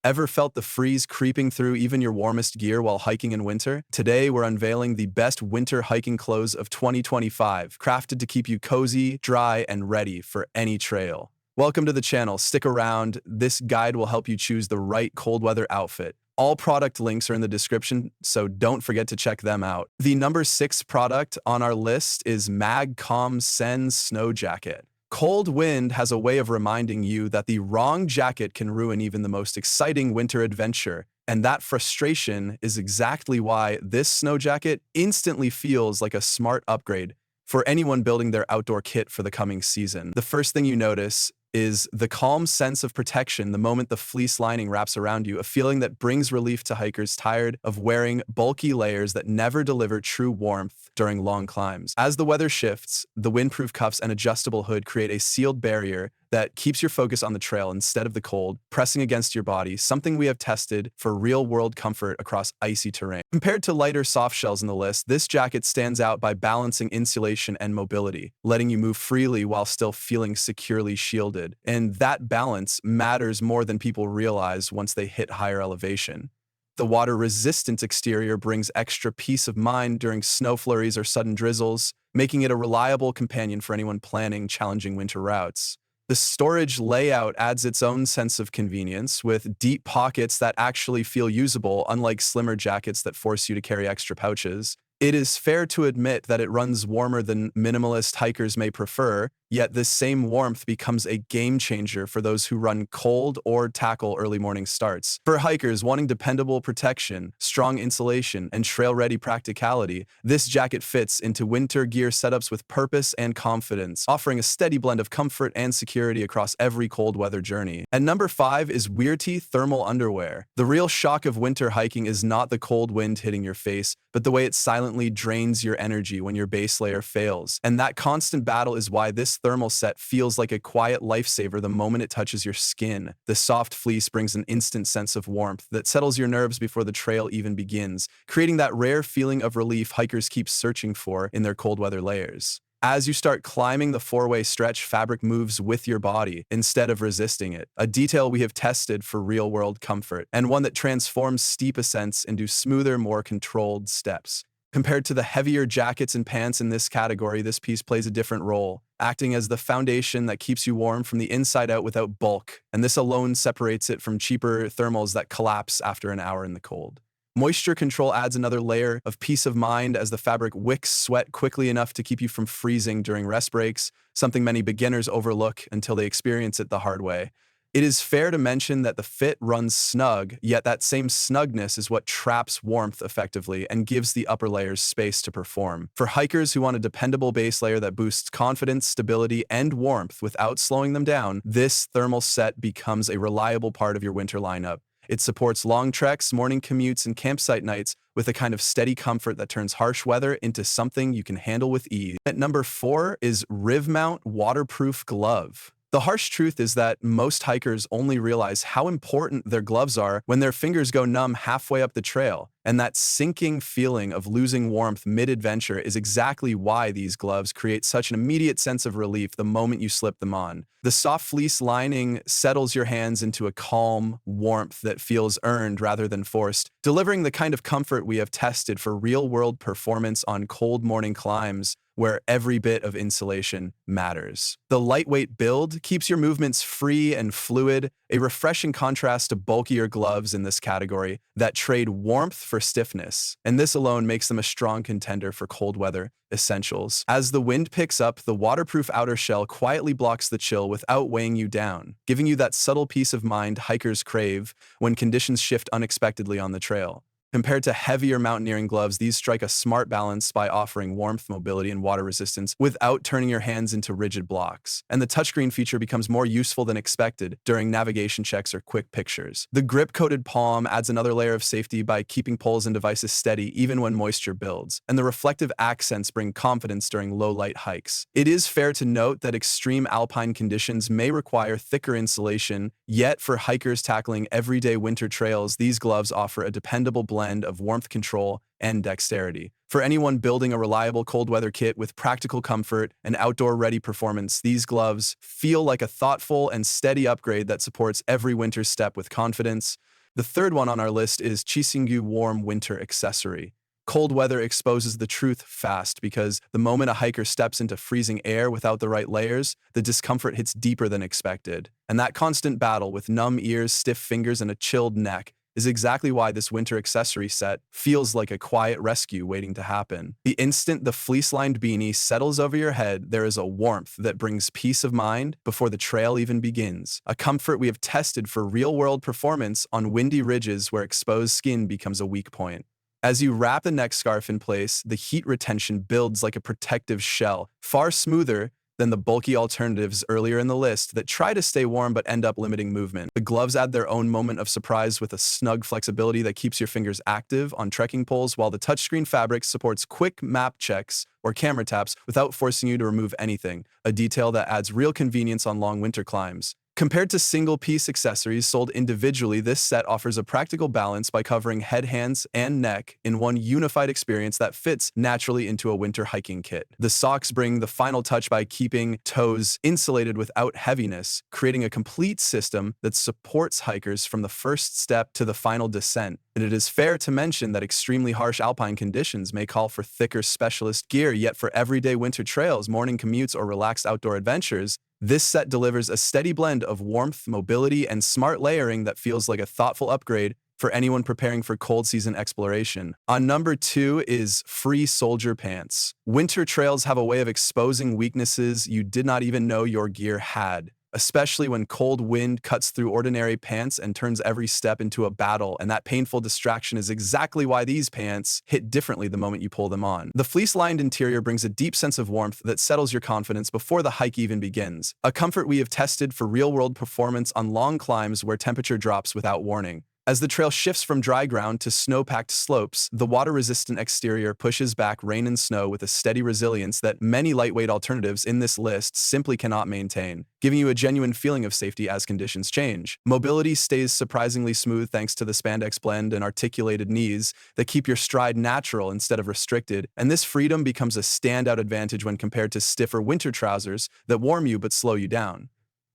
Ever felt the freeze creeping through even your warmest gear while hiking in winter? Today, we're unveiling the best winter hiking clothes of 2025, crafted to keep you cozy, dry, and ready for any trail. Welcome to the channel. Stick around. This guide will help you choose the right cold weather outfit. All product links are in the description, so don't forget to check them out. The number 6 product on our list is MAGCOMSEN Snow Jacket. Cold wind has a way of reminding you that the wrong jacket can ruin even the most exciting winter adventure, and that frustration is exactly why this snow jacket instantly feels like a smart upgrade for anyone building their outdoor kit for the coming season. The first thing you notice is the calm sense of protection the moment the fleece lining wraps around you, a feeling that brings relief to hikers tired of wearing bulky layers that never deliver true warmth during long climbs. As the weather shifts, the windproof cuffs and adjustable hood create a sealed barrier that keeps your focus on the trail instead of the cold, pressing against your body, something we have tested for real-world comfort across icy terrain. Compared to lighter soft shells in the list, this jacket stands out by balancing insulation and mobility, letting you move freely while still feeling securely shielded. And that balance matters more than people realize once they hit higher elevation. The water-resistant exterior brings extra peace of mind during snow flurries or sudden drizzles, making it a reliable companion for anyone planning challenging winter routes. The storage layout adds its own sense of convenience, with deep pockets that actually feel usable, unlike slimmer jackets that force you to carry extra pouches. It is fair to admit that it runs warmer than minimalist hikers may prefer, yet this same warmth becomes a game changer for those who run cold or tackle early morning starts. For hikers wanting dependable protection, strong insulation, and trail-ready practicality, this jacket fits into winter gear setups with purpose and confidence, offering a steady blend of comfort and security across every cold weather journey. And number 5 is WEERTI thermal underwear. The real shock of winter hiking is not the cold wind hitting your face, but the way it silently drains your energy when your base layer fails. And that constant battle is why this thermal set feels like a quiet lifesaver the moment it touches your skin. The soft fleece brings an instant sense of warmth that settles your nerves before the trail even begins, creating that rare feeling of relief hikers keep searching for in their cold weather layers. As you start climbing the 4-way stretch, fabric moves with your body instead of resisting it, a detail we have tested for real-world comfort, and one that transforms steep ascents into smoother, more controlled steps. Compared to the heavier jackets and pants in this category, this piece plays a different role, acting as the foundation that keeps you warm from the inside out without bulk, and this alone separates it from cheaper thermals that collapse after an hour in the cold. Moisture control adds another layer of peace of mind as the fabric wicks sweat quickly enough to keep you from freezing during rest breaks, something many beginners overlook until they experience it the hard way. It is fair to mention that the fit runs snug, yet that same snugness is what traps warmth effectively and gives the upper layers space to perform. For hikers who want a dependable base layer that boosts confidence, stability, and warmth without slowing them down, this thermal set becomes a reliable part of your winter lineup. It supports long treks, morning commutes, and campsite nights with a kind of steady comfort that turns harsh weather into something you can handle with ease. At number 4 is Rivmount Waterproof Glove. The harsh truth is that most hikers only realize how important their gloves are when their fingers go numb halfway up the trail, and that sinking feeling of losing warmth mid-adventure is exactly why these gloves create such an immediate sense of relief the moment you slip them on. The soft fleece lining settles your hands into a calm warmth that feels earned rather than forced, delivering the kind of comfort we have tested for real-world performance on cold morning climbs where every bit of insulation matters. The lightweight build keeps your movements free and fluid, a refreshing contrast to bulkier gloves in this category that trade warmth for stiffness, and this alone makes them a strong contender for cold weather essentials. As the wind picks up, the waterproof outer shell quietly blocks the chill without weighing you down, giving you that subtle peace of mind hikers crave when conditions shift unexpectedly on the trail. Compared to heavier mountaineering gloves, these strike a smart balance by offering warmth, mobility, and water resistance without turning your hands into rigid blocks. And the touchscreen feature becomes more useful than expected during navigation checks or quick pictures. The grip-coated palm adds another layer of safety by keeping poles and devices steady even when moisture builds, and the reflective accents bring confidence during low-light hikes. It is fair to note that extreme alpine conditions may require thicker insulation, yet for hikers tackling everyday winter trails, these gloves offer a dependable blend of warmth control and dexterity. For anyone building a reliable cold weather kit with practical comfort and outdoor-ready performance, these gloves feel like a thoughtful and steady upgrade that supports every winter step with confidence. The third one on our list is Chicingyou Warm Winter Accessory. Cold weather exposes the truth fast because the moment a hiker steps into freezing air without the right layers, the discomfort hits deeper than expected. And that constant battle with numb ears, stiff fingers, and a chilled neck is exactly why this winter accessory set feels like a quiet rescue waiting to happen. The instant the fleece-lined beanie settles over your head, there is a warmth that brings peace of mind before the trail even begins. A comfort we have tested for real-world performance on windy ridges where exposed skin becomes a weak point. As you wrap the neck scarf in place, the heat retention builds like a protective shell, far smoother than the bulky alternatives earlier in the list that try to stay warm but end up limiting movement. The gloves add their own moment of surprise with a snug flexibility that keeps your fingers active on trekking poles, while the touchscreen fabric supports quick map checks or camera taps without forcing you to remove anything, a detail that adds real convenience on long winter climbs. Compared to single-piece accessories sold individually, this set offers a practical balance by covering head, hands, and neck in one unified experience that fits naturally into a winter hiking kit. The socks bring the final touch by keeping toes insulated without heaviness, creating a complete system that supports hikers from the first step to the final descent. And it is fair to mention that extremely harsh alpine conditions may call for thicker specialist gear, yet for everyday winter trails, morning commutes, or relaxed outdoor adventures, this set delivers a steady blend of warmth, mobility, and smart layering that feels like a thoughtful upgrade for anyone preparing for cold season exploration. On number 2 is Free Soldier Pants. Winter trails have a way of exposing weaknesses you did not even know your gear had, especially when cold wind cuts through ordinary pants and turns every step into a battle, and that painful distraction is exactly why these pants hit differently the moment you pull them on. The fleece-lined interior brings a deep sense of warmth that settles your confidence before the hike even begins, a comfort we have tested for real-world performance on long climbs where temperature drops without warning. As the trail shifts from dry ground to snow-packed slopes, the water-resistant exterior pushes back rain and snow with a steady resilience that many lightweight alternatives in this list simply cannot maintain, giving you a genuine feeling of safety as conditions change. Mobility stays surprisingly smooth thanks to the spandex blend and articulated knees that keep your stride natural instead of restricted, and this freedom becomes a standout advantage when compared to stiffer winter trousers that warm you but slow you down.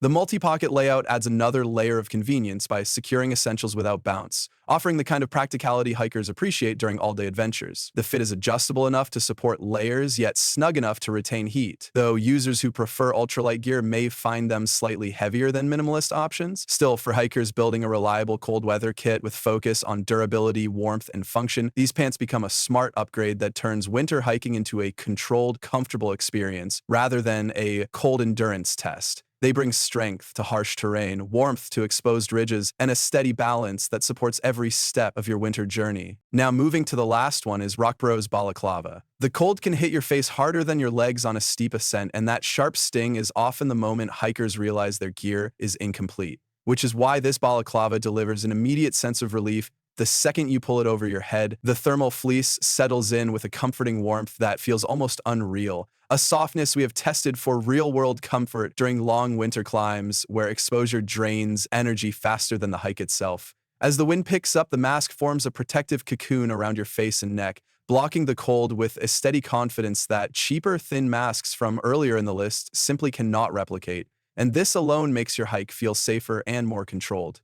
The multi-pocket layout adds another layer of convenience by securing essentials without bounce, offering the kind of practicality hikers appreciate during all-day adventures. The fit is adjustable enough to support layers, yet snug enough to retain heat, though users who prefer ultralight gear may find them slightly heavier than minimalist options. Still, for hikers building a reliable cold weather kit with focus on durability, warmth, and function, these pants become a smart upgrade that turns winter hiking into a controlled, comfortable experience rather than a cold endurance test. They bring strength to harsh terrain, warmth to exposed ridges, and a steady balance that supports every step of your winter journey. Now moving to the last one is ROCKBROS Balaclava. The cold can hit your face harder than your legs on a steep ascent, and that sharp sting is often the moment hikers realize their gear is incomplete, which is why this balaclava delivers an immediate sense of relief. The second you pull it over your head, the thermal fleece settles in with a comforting warmth that feels almost unreal, a softness we have tested for real-world comfort during long winter climbs where exposure drains energy faster than the hike itself. As the wind picks up, the mask forms a protective cocoon around your face and neck, blocking the cold with a steady confidence that cheaper, thin masks from earlier in the list simply cannot replicate, and this alone makes your hike feel safer and more controlled.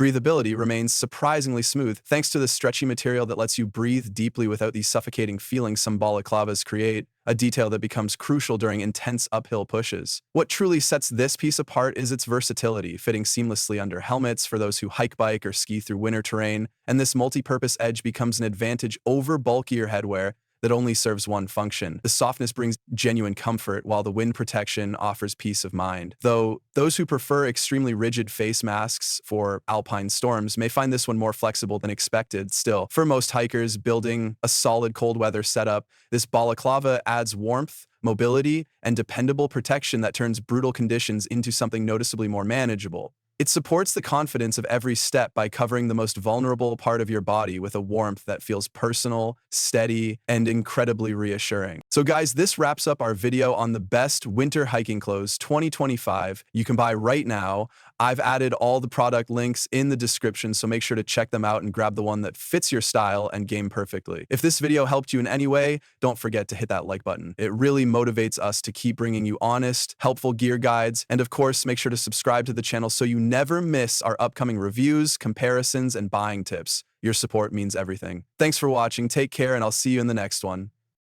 Breathability remains surprisingly smooth thanks to the stretchy material that lets you breathe deeply without the suffocating feeling some balaclavas create, a detail that becomes crucial during intense uphill pushes. What truly sets this piece apart is its versatility, fitting seamlessly under helmets for those who hike, bike, or ski through winter terrain, and this multi-purpose edge becomes an advantage over bulkier headwear that only serves one function. The softness brings genuine comfort, while the wind protection offers peace of mind. Though those who prefer extremely rigid face masks for alpine storms may find this one more flexible than expected. Still, for most hikers building a solid cold weather setup, this balaclava adds warmth, mobility, and dependable protection that turns brutal conditions into something noticeably more manageable. It supports the confidence of every step by covering the most vulnerable part of your body with a warmth that feels personal, steady, and incredibly reassuring. So guys, this wraps up our video on the best winter hiking clothes 2025 you can buy right now. I've added all the product links in the description, so make sure to check them out and grab the one that fits your style and game perfectly. If this video helped you in any way, don't forget to hit that like button. It really motivates us to keep bringing you honest, helpful gear guides, and of course, make sure to subscribe to the channel so you never miss our upcoming reviews, comparisons, and buying tips. Your support means everything. Thanks for watching, take care, and I'll see you in the next one.